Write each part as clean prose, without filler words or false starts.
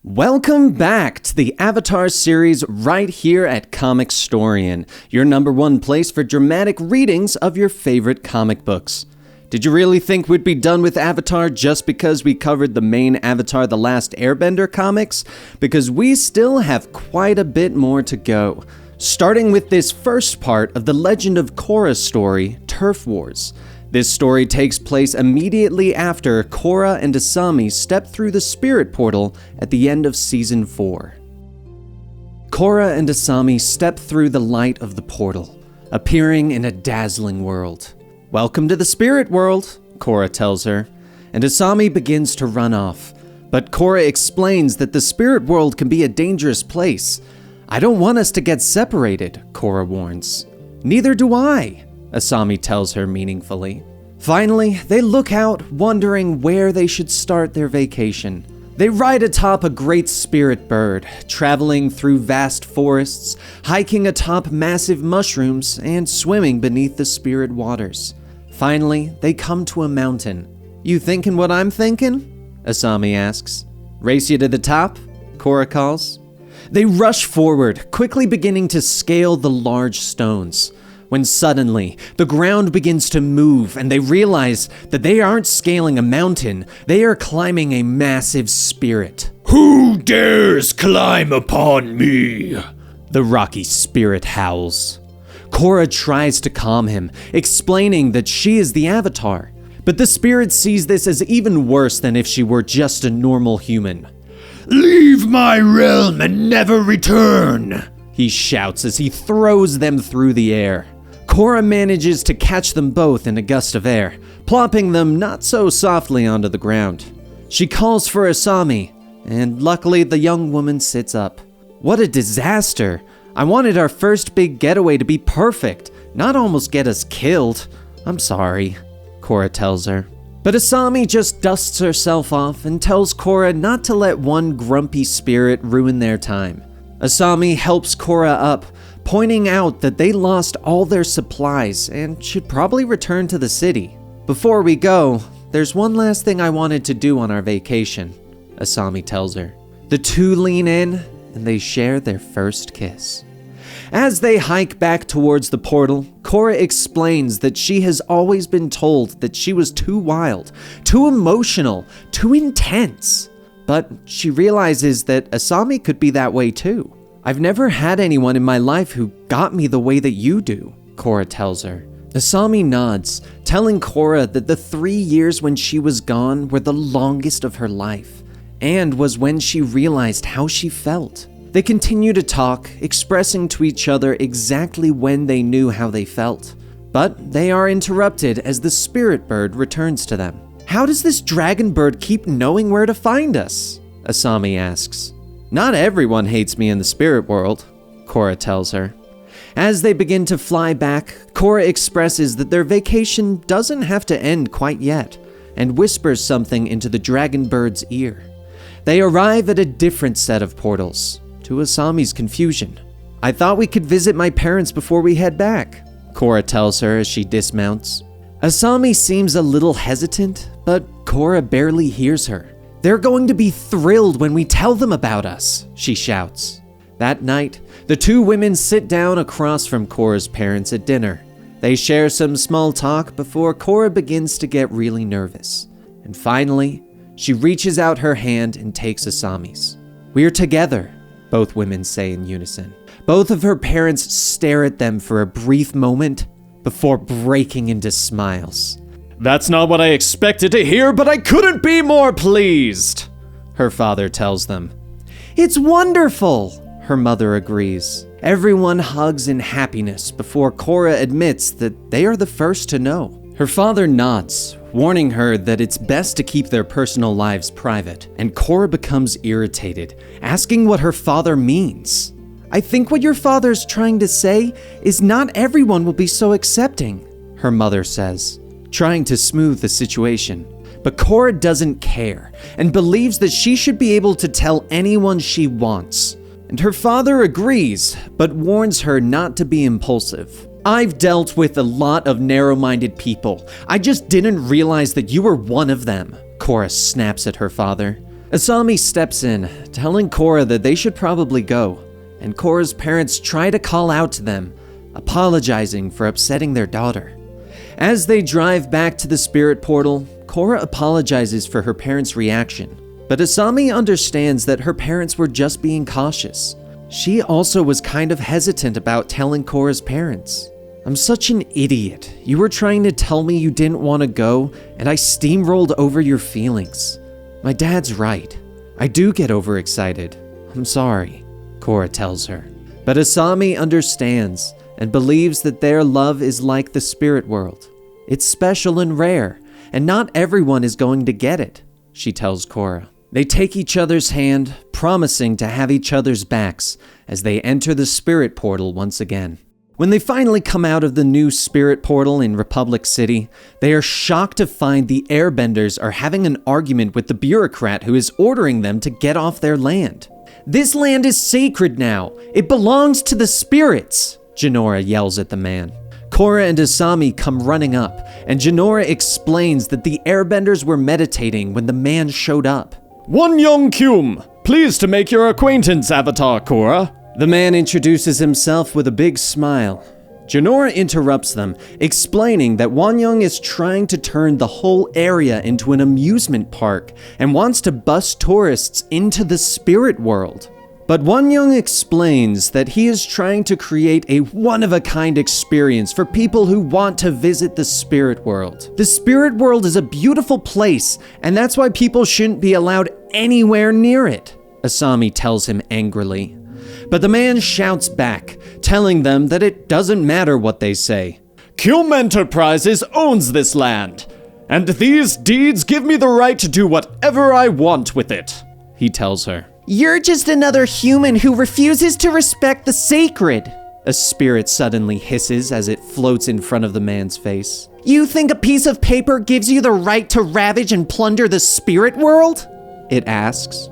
Welcome back to the Avatar series right here at Comicstorian, your #1 place for dramatic readings of your favorite comic books. Did you really think we'd be done with Avatar just because we covered the main Avatar The Last Airbender comics? Because we still have quite a bit more to go. Starting with this first part of the Legend of Korra story, Turf Wars. This story takes place immediately after Korra and Asami step through the spirit portal at the end of Season 4. Korra and Asami step through the light of the portal, appearing in a dazzling world. "Welcome to the spirit world," Korra tells her, and Asami begins to run off. But Korra explains that the spirit world can be a dangerous place. "I don't want us to get separated," Korra warns. "Neither do I," Asami tells her meaningfully. Finally, they look out, wondering where they should start their vacation. They ride atop a great spirit bird, traveling through vast forests, hiking atop massive mushrooms, and swimming beneath the spirit waters. Finally, they come to a mountain. "You thinking what I'm thinking?" Asami asks. "Race you to the top?" Korra calls. They rush forward, quickly beginning to scale the large stones. When suddenly, the ground begins to move and they realize that they aren't scaling a mountain, they are climbing a massive spirit. "Who dares climb upon me?" The rocky spirit howls. Korra tries to calm him, explaining that she is the Avatar. But the spirit sees this as even worse than if she were just a normal human. "Leave my realm and never return," he shouts as he throws them through the air. Korra manages to catch them both in a gust of air, plopping them not so softly onto the ground. She calls for Asami, and luckily the young woman sits up. "What a disaster! I wanted our first big getaway to be perfect, not almost get us killed. I'm sorry," Korra tells her. But Asami just dusts herself off and tells Korra not to let one grumpy spirit ruin their time. Asami helps Korra up, pointing out that they lost all their supplies and should probably return to the city. "Before we go, there's one last thing I wanted to do on our vacation," Asami tells her. The two lean in and they share their first kiss. As they hike back towards the portal, Korra explains that she has always been told that she was too wild, too emotional, too intense. But she realizes that Asami could be that way too. "I've never had anyone in my life who got me the way that you do," Korra tells her. Asami nods, telling Korra that the 3 years when she was gone were the longest of her life, and was when she realized how she felt. They continue to talk, expressing to each other exactly when they knew how they felt. But they are interrupted as the spirit bird returns to them. "How does this dragon bird keep knowing where to find us?" Asami asks. "Not everyone hates me in the spirit world," Korra tells her. As they begin to fly back, Korra expresses that their vacation doesn't have to end quite yet, and whispers something into the dragon bird's ear. They arrive at a different set of portals, to Asami's confusion. "I thought we could visit my parents before we head back," Korra tells her as she dismounts. Asami seems a little hesitant, but Korra barely hears her. "They're going to be thrilled when we tell them about us," she shouts. That night, the two women sit down across from Korra's parents at dinner. They share some small talk before Korra begins to get really nervous. And finally, she reaches out her hand and takes Asami's. "We're together," both women say in unison. Both of her parents stare at them for a brief moment before breaking into smiles. "That's not what I expected to hear, but I couldn't be more pleased," her father tells them. "It's wonderful," her mother agrees. Everyone hugs in happiness before Korra admits that they are the first to know. Her father nods, warning her that it's best to keep their personal lives private, and Korra becomes irritated, asking what her father means. "I think what your father's trying to say is not everyone will be so accepting," her mother says, trying to smooth the situation. But Korra doesn't care and believes that she should be able to tell anyone she wants. And her father agrees, but warns her not to be impulsive. "I've dealt with a lot of narrow-minded people. I just didn't realize that you were one of them," Korra snaps at her father. Asami steps in, telling Korra that they should probably go, and Korra's parents try to call out to them, apologizing for upsetting their daughter. As they drive back to the spirit portal, Korra apologizes for her parents' reaction, but Asami understands that her parents were just being cautious. She also was kind of hesitant about telling Korra's parents. "I'm such an idiot. You were trying to tell me you didn't want to go, and I steamrolled over your feelings. My dad's right. I do get overexcited. I'm sorry," Korra tells her. But Asami understands and believes that their love is like the spirit world. It's special and rare, and not everyone is going to get it, she tells Korra. They take each other's hand, promising to have each other's backs as they enter the spirit portal once again. When they finally come out of the new spirit portal in Republic City, they are shocked to find the airbenders are having an argument with the bureaucrat who is ordering them to get off their land. "This land is sacred now. It belongs to the spirits," Jinora yells at the man. Korra and Asami come running up, and Jinora explains that the airbenders were meditating when the man showed up. "One young Kyum, pleased to make your acquaintance, Avatar Korra." The man introduces himself with a big smile. Jinora interrupts them, explaining that Wanyang is trying to turn the whole area into an amusement park and wants to bus tourists into the spirit world. But Wanyang explains that he is trying to create a one-of-a-kind experience for people who want to visit the spirit world. The spirit world is a beautiful place, and that's why people shouldn't be allowed anywhere near it, Asami tells him angrily. But the man shouts back, telling them that it doesn't matter what they say. "Kyum Enterprises owns this land, and these deeds give me the right to do whatever I want with it," he tells her. "You're just another human who refuses to respect the sacred," a spirit suddenly hisses as it floats in front of the man's face. "You think a piece of paper gives you the right to ravage and plunder the spirit world?" it asks.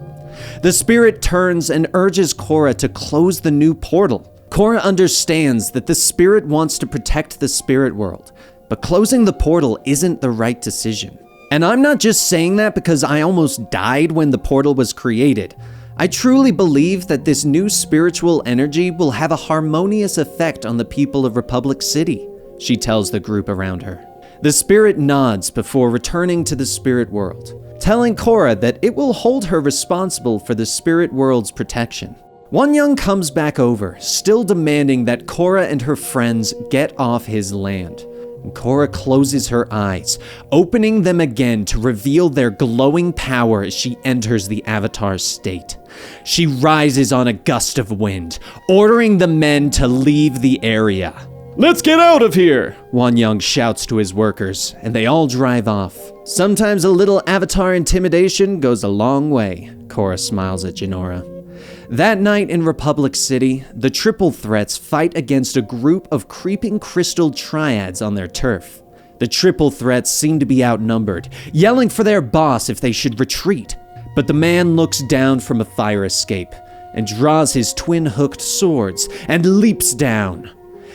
The spirit turns and urges Korra to close the new portal. Korra understands that the spirit wants to protect the spirit world, but closing the portal isn't the right decision. And I'm not just saying that because I almost died when the portal was created. I truly believe that this new spiritual energy will have a harmonious effect on the people of Republic City, she tells the group around her. The spirit nods before returning to the spirit world, telling Korra that it will hold her responsible for the spirit world's protection. Wanyang comes back over, still demanding that Korra and her friends get off his land. And Korra closes her eyes, opening them again to reveal their glowing power as she enters the Avatar's state. She rises on a gust of wind, ordering the men to leave the area. "Let's get out of here!" Wanyang shouts to his workers, and they all drive off. "Sometimes a little Avatar intimidation goes a long way," Korra smiles at Jinora. That night in Republic City, the Triple Threats fight against a group of creeping crystal triads on their turf. The Triple Threats seem to be outnumbered, yelling for their boss if they should retreat. But the man looks down from a fire escape and draws his twin-hooked swords and leaps down.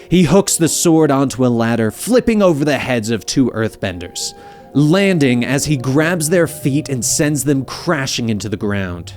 He hooks the sword onto a ladder, flipping over the heads of two earthbenders, landing as he grabs their feet and sends them crashing into the ground.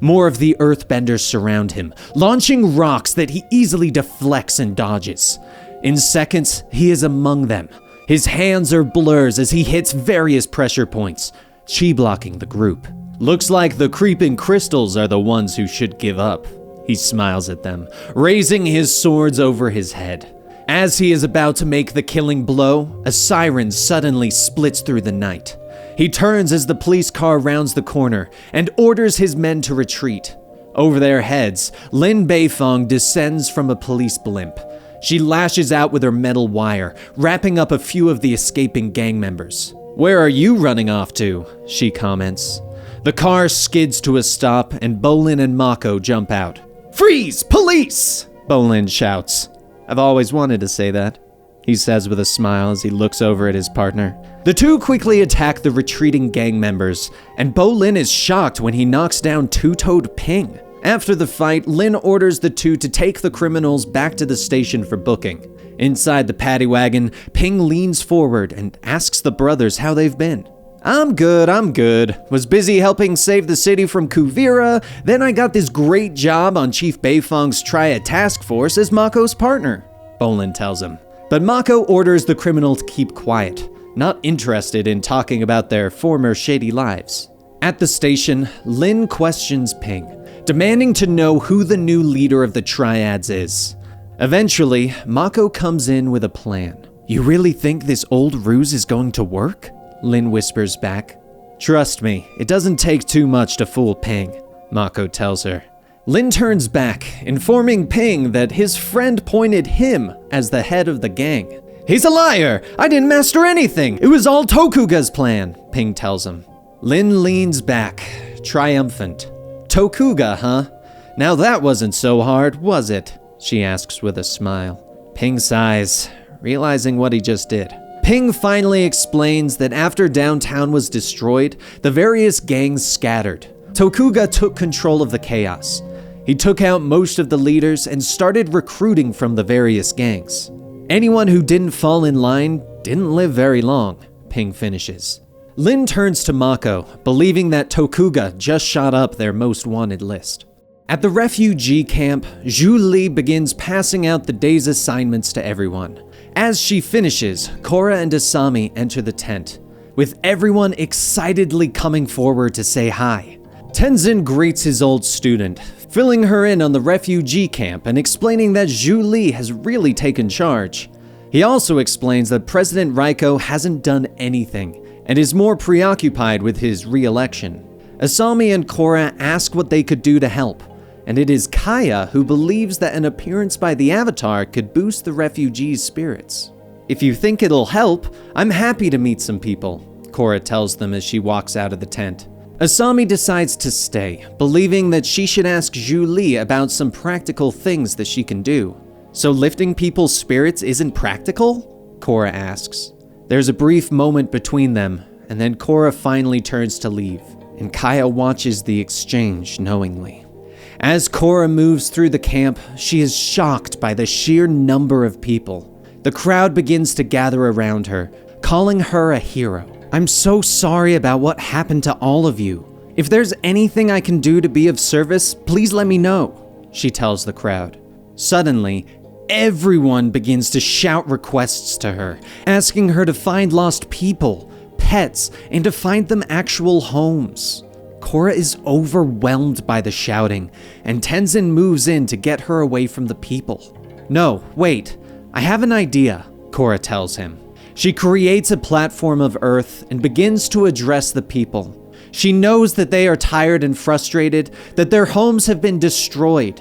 More of the earthbenders surround him, launching rocks that he easily deflects and dodges. In seconds, he is among them. His hands are blurs as he hits various pressure points, chi-blocking the group. "Looks like the creeping crystals are the ones who should give up," he smiles at them, raising his swords over his head. As he is about to make the killing blow, a siren suddenly splits through the night. He turns as the police car rounds the corner and orders his men to retreat. Over their heads, Lin Beifong descends from a police blimp. She lashes out with her metal wire, wrapping up a few of the escaping gang members. "Where are you running off to?" she comments. The car skids to a stop and Bolin and Mako jump out. "Freeze! Police!" Bolin shouts. "I've always wanted to say that," he says with a smile as he looks over at his partner. The two quickly attack the retreating gang members, and Bolin is shocked when he knocks down Two-Toed Ping. After the fight, Lin orders the two to take the criminals back to the station for booking. Inside the paddy wagon, Ping leans forward and asks the brothers how they've been. I'm good. Was busy helping save the city from Kuvira, then I got this great job on Chief Beifong's triad task force as Mako's partner, Bolin tells him. But Mako orders the criminal to keep quiet, not interested in talking about their former shady lives. At the station, Lin questions Ping, demanding to know who the new leader of the triads is. Eventually, Mako comes in with a plan. You really think this old ruse is going to work? Lin whispers back. Trust me, it doesn't take too much to fool Ping, Mako tells her. Lin turns back, informing Ping that his friend pointed him as the head of the gang. He's a liar! I didn't master anything! It was all Tokuga's plan, Ping tells him. Lin leans back, triumphant. Tokuga, huh? Now that wasn't so hard, was it? She asks with a smile. Ping sighs, realizing what he just did. Ping finally explains that after downtown was destroyed, the various gangs scattered. Tokuga took control of the chaos. He took out most of the leaders and started recruiting from the various gangs. Anyone who didn't fall in line didn't live very long, Ping finishes. Lin turns to Mako, believing that Tokuga just shot up their most wanted list. At the refugee camp, Zhu Li begins passing out the day's assignments to everyone. As she finishes, Korra and Asami enter the tent, with everyone excitedly coming forward to say hi. Tenzin greets his old student, filling her in on the refugee camp and explaining that Zhu Li has really taken charge. He also explains that President Raiko hasn't done anything and is more preoccupied with his re-election. Asami and Korra ask what they could do to help, and it is Kaya who believes that an appearance by the Avatar could boost the refugees' spirits. If you think it'll help, I'm happy to meet some people, Korra tells them as she walks out of the tent. Asami decides to stay, believing that she should ask Zhu Li about some practical things that she can do. So lifting people's spirits isn't practical? Korra asks. There's a brief moment between them, and then Korra finally turns to leave, and Kaya watches the exchange knowingly. As Korra moves through the camp, she is shocked by the sheer number of people. The crowd begins to gather around her, calling her a hero. I'm so sorry about what happened to all of you. If there's anything I can do to be of service, please let me know, she tells the crowd. Suddenly, everyone begins to shout requests to her, asking her to find lost people, pets, and to find them actual homes. Korra is overwhelmed by the shouting, and Tenzin moves in to get her away from the people. No, wait, I have an idea, Korra tells him. She creates a platform of earth and begins to address the people. She knows that they are tired and frustrated, that their homes have been destroyed.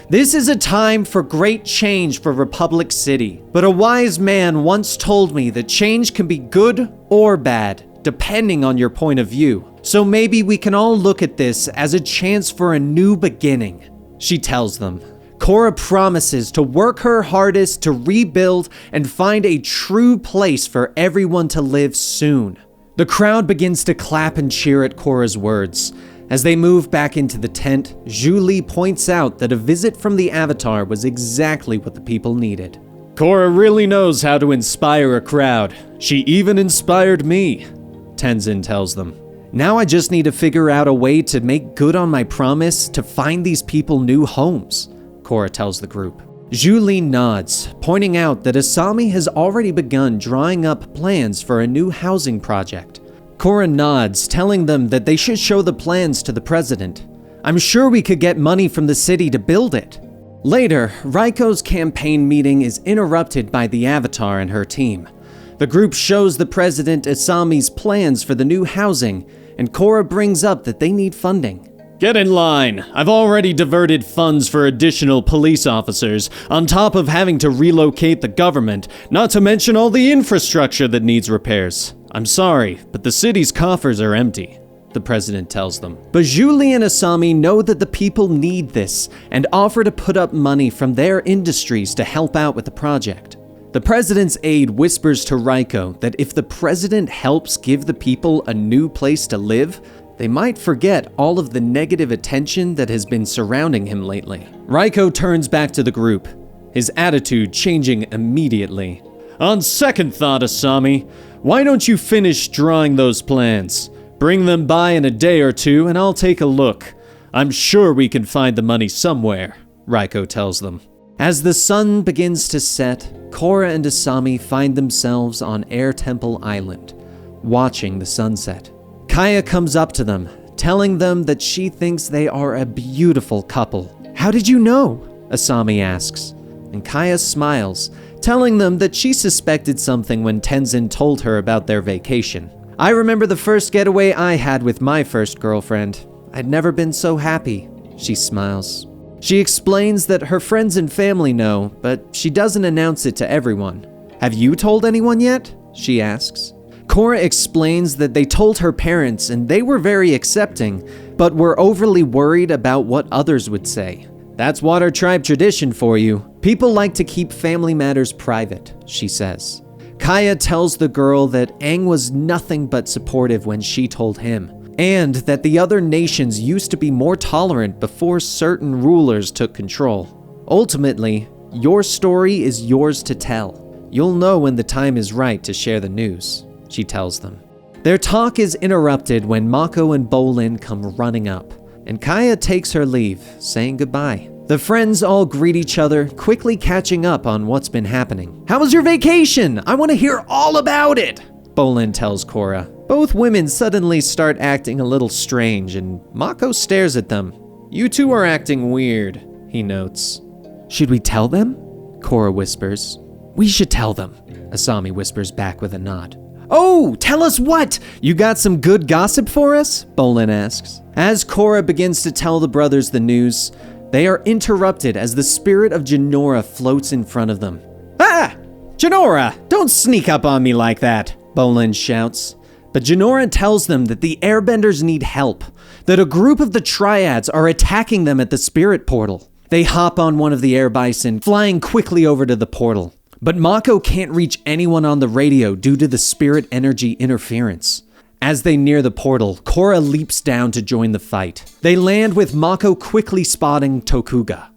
This is a time for great change for Republic City, but a wise man once told me that change can be good or bad, depending on your point of view. So maybe we can all look at this as a chance for a new beginning, she tells them. Korra promises to work her hardest to rebuild and find a true place for everyone to live soon. The crowd begins to clap and cheer at Korra's words. As they move back into the tent, Zhu Li points out that a visit from the Avatar was exactly what the people needed. Korra really knows how to inspire a crowd. She even inspired me, Tenzin tells them. Now I just need to figure out a way to make good on my promise to find these people new homes, Korra tells the group. Zhu Li nods, pointing out that Asami has already begun drawing up plans for a new housing project. Korra nods, telling them that they should show the plans to the president. I'm sure we could get money from the city to build it. Later, Raiko's campaign meeting is interrupted by the Avatar and her team. The group shows the president Asami's plans for the new housing, and Korra brings up that they need funding. Get in line. I've already diverted funds for additional police officers, on top of having to relocate the government, not to mention all the infrastructure that needs repairs. I'm sorry, but the city's coffers are empty, the president tells them. But Zhu Li and Asami know that the people need this, and offer to put up money from their industries to help out with the project. The president's aide whispers to Raiko that if the president helps give the people a new place to live, they might forget all of the negative attention that has been surrounding him lately. Raiko turns back to the group, his attitude changing immediately. On second thought, Asami, why don't you finish drawing those plans? Bring them by in a day or two and I'll take a look. I'm sure we can find the money somewhere, Raiko tells them. As the sun begins to set, Korra and Asami find themselves on Air Temple Island, watching the sunset. Kaya comes up to them, telling them that she thinks they are a beautiful couple. How did you know? Asami asks. And Kaya smiles, telling them that she suspected something when Tenzin told her about their vacation. I remember the first getaway I had with my first girlfriend. I'd never been so happy, she smiles. She explains that her friends and family know, but she doesn't announce it to everyone. Have you told anyone yet? She asks. Korra explains that they told her parents and they were very accepting, but were overly worried about what others would say. That's Water Tribe tradition for you. People like to keep family matters private, she says. Kaya tells the girl that Aang was nothing but supportive when she told him, and that the other nations used to be more tolerant before certain rulers took control. Ultimately, your story is yours to tell. You'll know when the time is right to share the news, she tells them. Their talk is interrupted when Mako and Bolin come running up, and Kaya takes her leave, saying goodbye. The friends all greet each other, quickly catching up on what's been happening. How was your vacation? I want to hear all about it, Bolin tells Korra. Both women suddenly start acting a little strange, and Mako stares at them. You two are acting weird, he notes. Should we tell them? Korra whispers. We should tell them, Asami whispers back with a nod. Oh, tell us what? You got some good gossip for us? Bolin asks. As Korra begins to tell the brothers the news, they are interrupted as the spirit of Jinora floats in front of them. Ah! Jinora, don't sneak up on me like that, Bolin shouts. But Jinora tells them that the airbenders need help, that a group of the triads are attacking them at the spirit portal. They hop on one of the air bison, flying quickly over to the portal. But Mako can't reach anyone on the radio due to the spirit energy interference. As they near the portal, Korra leaps down to join the fight. They land with Mako quickly spotting Tokuga.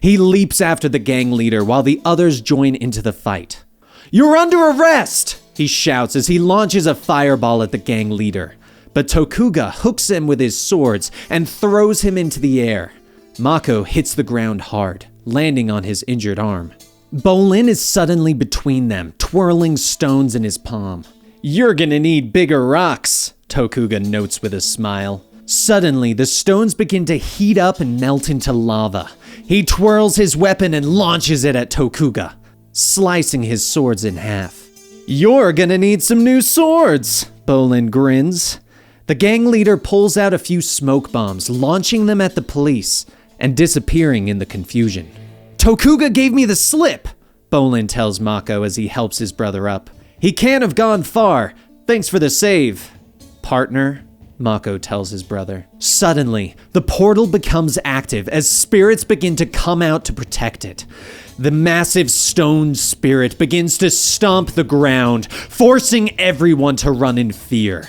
He leaps after the gang leader while the others join into the fight. You're under arrest! He shouts as he launches a fireball at the gang leader. But Tokuga hooks him with his swords and throws him into the air. Mako hits the ground hard, landing on his injured arm. Bolin is suddenly between them, twirling stones in his palm. You're gonna need bigger rocks, Tokuga notes with a smile. Suddenly, the stones begin to heat up and melt into lava. He twirls his weapon and launches it at Tokuga, slicing his swords in half. You're gonna need some new swords, Bolin grins. The gang leader pulls out a few smoke bombs, launching them at the police and disappearing in the confusion. Tokuga gave me the slip, Bolin tells Mako as he helps his brother up. He can't have gone far. Thanks for the save, partner, Mako tells his brother. Suddenly, the portal becomes active as spirits begin to come out to protect it. The massive stone spirit begins to stomp the ground, forcing everyone to run in fear.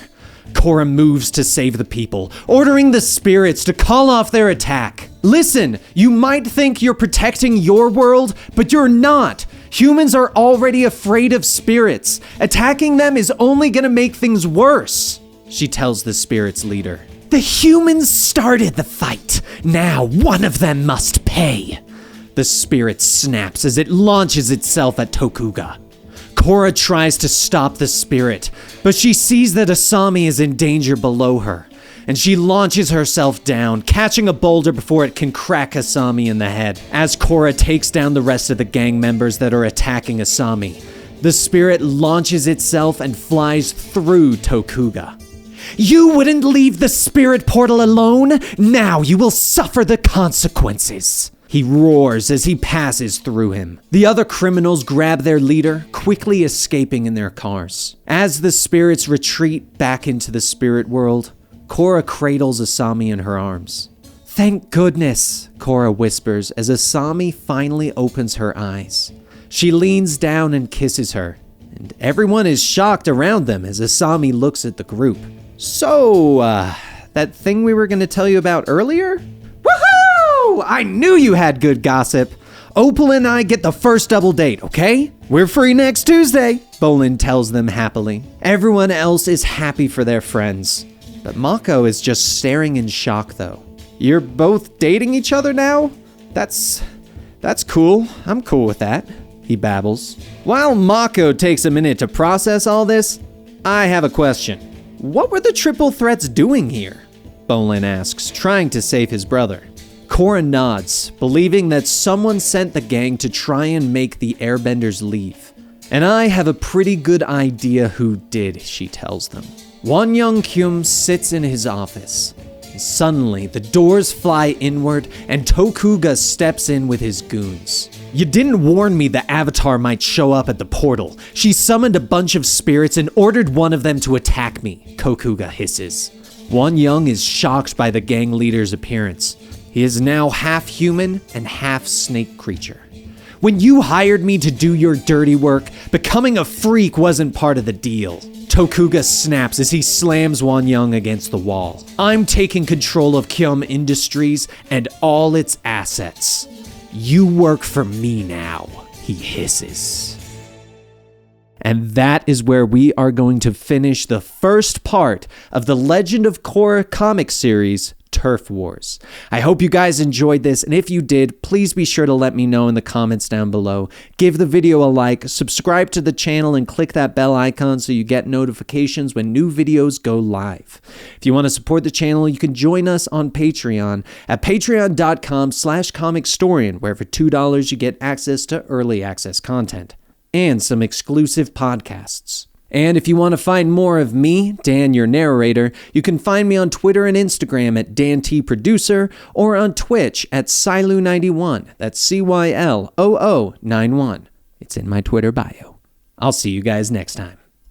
Korra moves to save the people, ordering the spirits to call off their attack. Listen, you might think you're protecting your world, but you're not. Humans are already afraid of spirits. Attacking them is only gonna make things worse, she tells the spirits leader. The humans started the fight. Now one of them must pay. The spirit snaps as it launches itself at Tokuga. Korra tries to stop the spirit, but she sees that Asami is in danger below her, and she launches herself down, catching a boulder before it can crack Asami in the head. As Korra takes down the rest of the gang members that are attacking Asami, the spirit launches itself and flies through Tokuga. You wouldn't leave the spirit portal alone? Now you will suffer the consequences, he roars as he passes through him. The other criminals grab their leader, quickly escaping in their cars. As the spirits retreat back into the spirit world, Korra cradles Asami in her arms. Thank goodness, Korra whispers as Asami finally opens her eyes. She leans down and kisses her, and everyone is shocked around them as Asami looks at the group. So, that thing we were going to tell you about earlier? Woohoo! I knew you had good gossip. Opal and I get the first double date, okay? We're free next Tuesday, Bolin tells them happily. Everyone else is happy for their friends. But Mako is just staring in shock though. You're both dating each other now? That's cool. I'm cool with that, he babbles. While Mako takes a minute to process all this, I have a question. What were the triple threats doing here? Bolin asks, trying to save his brother. Korra nods, believing that someone sent the gang to try and make the airbenders leave. And I have a pretty good idea who did, she tells them. Won-young Kyum sits in his office. Suddenly, the doors fly inward and Tokuga steps in with his goons. You didn't warn me the Avatar might show up at the portal. She summoned a bunch of spirits and ordered one of them to attack me, Tokuga hisses. Won-young is shocked by the gang leader's appearance. He is now half human and half snake creature. When you hired me to do your dirty work, becoming a freak wasn't part of the deal. Tokuga snaps as he slams Won-young against the wall. I'm taking control of Kyum Industries and all its assets. You work for me now, he hisses. And that is where we are going to finish the first part of the Legend of Korra comic series, Turf Wars. I hope you guys enjoyed this, and if you did, please be sure to let me know in the comments down below. Give the video a like, subscribe to the channel, and click that bell icon so you get notifications when new videos go live. If you want to support the channel, you can join us on Patreon at patreon.com/Comicstorian, where for $2 you get access to early access content and some exclusive podcasts. And if you want to find more of me, Dan, your narrator, you can find me on Twitter and Instagram at DanTProducer or on Twitch at Silu91. That's CYLOO91. It's in my Twitter bio. I'll see you guys next time.